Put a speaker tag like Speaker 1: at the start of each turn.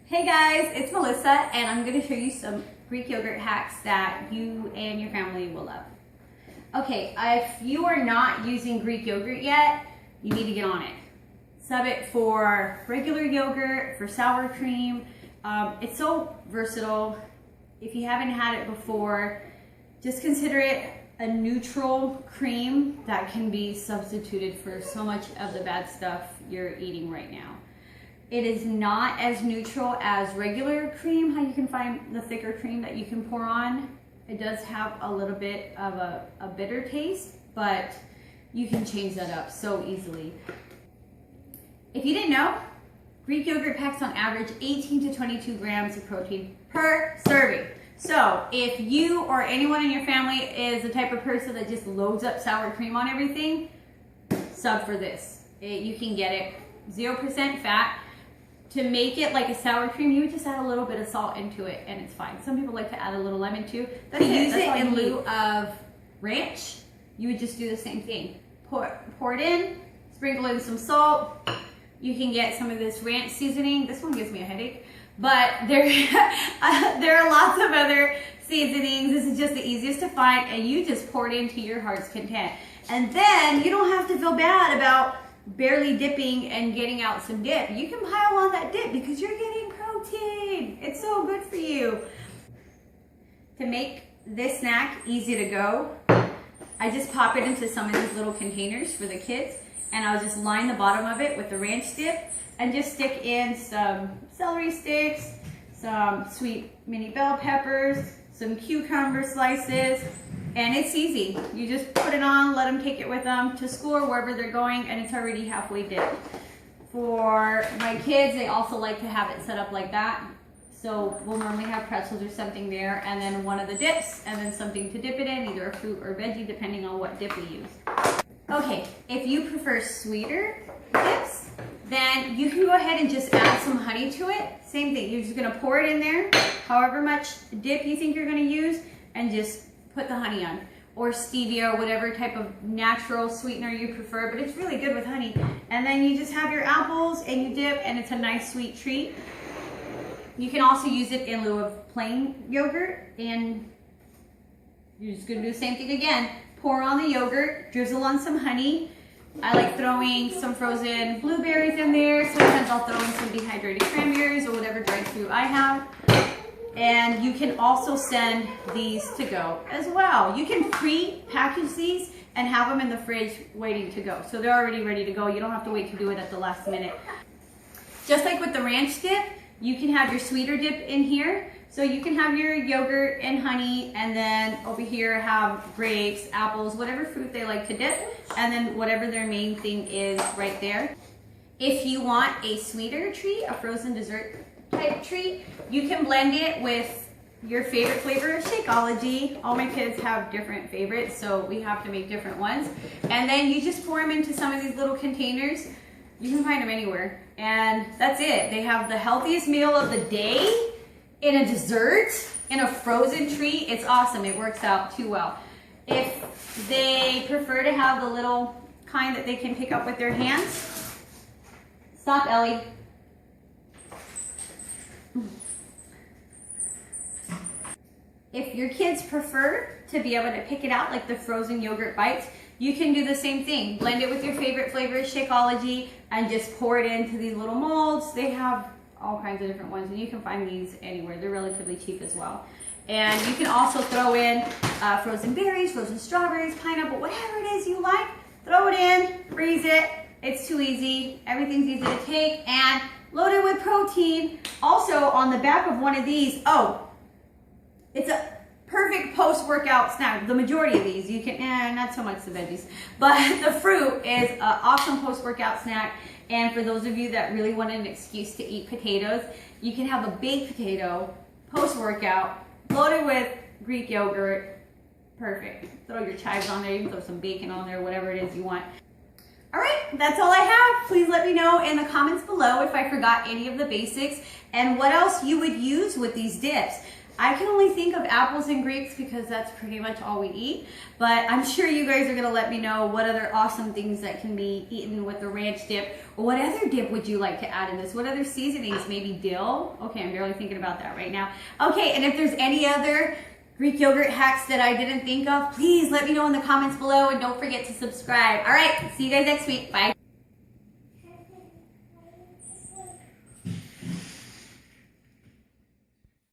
Speaker 1: Hey guys, it's Melissa and I'm going to show you some Greek yogurt hacks that you and your family will love. Okay, if you are not using Greek yogurt yet, you need to get on it. Sub it for regular yogurt, for sour cream. It's so versatile. If you haven't had it before, just consider it a neutral cream that can be substituted for so much of the bad stuff you're eating right now. It is not as neutral as regular cream, how you can find the thicker cream that you can pour on. It does have a little bit of a bitter taste, but you can change that up so easily. If you didn't know, Greek yogurt packs on average 18 to 22 grams of protein per serving. So if you or anyone in your family is the type of person that just loads up sour cream on everything, sub for this. You can get it 0% fat. To make it like a sour cream, you would just add a little bit of salt into it and it's fine. Some people like to add a little lemon too. To use it in lieu of ranch, you would just do the same thing. Pour it in, sprinkle in some salt. You can get some of this ranch seasoning. This one gives me a headache, but there are lots of other seasonings. This is just the easiest to find and you just pour it into your heart's content. And then you don't have to feel bad about barely dipping and getting out some dip. You can pile on that dip because you're getting protein. It's so good for you. To make this snack easy to go, I just pop it into some of these little containers for the kids and I'll just line the bottom of it with the ranch dip and just stick in some celery sticks, some sweet mini bell peppers, some cucumber slices, and it's easy. You just put it on, let them take it with them to school or wherever they're going, and it's already halfway dipped. For my kids, they also like to have it set up like that. So we'll normally have pretzels or something there, and then one of the dips, and then something to dip it in, either a fruit or veggie, depending on what dip we use. Okay, if you prefer sweeter dips, then you can go ahead and just add some honey to it. Same thing, you're just gonna pour it in there, however much dip you think you're gonna use, and just put the honey on, or stevia, or whatever type of natural sweetener you prefer, but it's really good with honey. And then you just have your apples and you dip, and it's a nice sweet treat. You can also use it in lieu of plain yogurt, and you're just gonna do the same thing again. Pour on the yogurt, drizzle on some honey. I like throwing some frozen blueberries in there. Sometimes I'll throw in some dehydrated cranberries or whatever dried fruit I have. And you can also send these to go as well. You can pre-package these and have them in the fridge waiting to go. So they're already ready to go. You don't have to wait to do it at the last minute. Just like with the ranch dip, you can have your sweeter dip in here. So you can have your yogurt and honey, and then over here have grapes, apples, whatever fruit they like to dip, and then whatever their main thing is right there. If you want a sweeter treat, a frozen dessert type treat, you can blend it with your favorite flavor of Shakeology. All my kids have different favorites, so we have to make different ones. And then you just pour them into some of these little containers. You can find them anywhere. And that's it. They have the healthiest meal of the day in a dessert, in a frozen treat. It's awesome. It works out too well. If they prefer to have the little kind that they can pick up with their hands, stop, Ellie. If your kids prefer to be able to pick it out like the frozen yogurt bites, you can do the same thing. Blend it with your favorite flavor of Shakeology and just pour it into these little molds. They have all kinds of different ones, and you can find these anywhere. They're relatively cheap as well. And you can also throw in frozen berries, frozen strawberries, pineapple, whatever it is you like. Throw it in, freeze it. It's too easy. Everything's easy to take and loaded with protein. Also on the back of one of these, it's a perfect post-workout snack. The majority of these, you can, not so much the veggies, but the fruit is an awesome post-workout snack. And for those of you that really want an excuse to eat potatoes, you can have a baked potato post-workout loaded with Greek yogurt. Perfect. Throw your chives on there, you can throw some bacon on there, whatever it is you want. All right, that's all I have. Please let me know in the comments below if I forgot any of the basics and what else you would use with these dips. I can only think of apples and grapes because that's pretty much all we eat. But I'm sure you guys are gonna let me know what other awesome things that can be eaten with the ranch dip. Or what other dip would you like to add in this? What other seasonings? Maybe dill? Okay, I'm barely thinking about that right now. Okay, and if there's any other Greek yogurt hacks that I didn't think of, please let me know in the comments below, and don't forget to subscribe. All right, see you guys next week. Bye.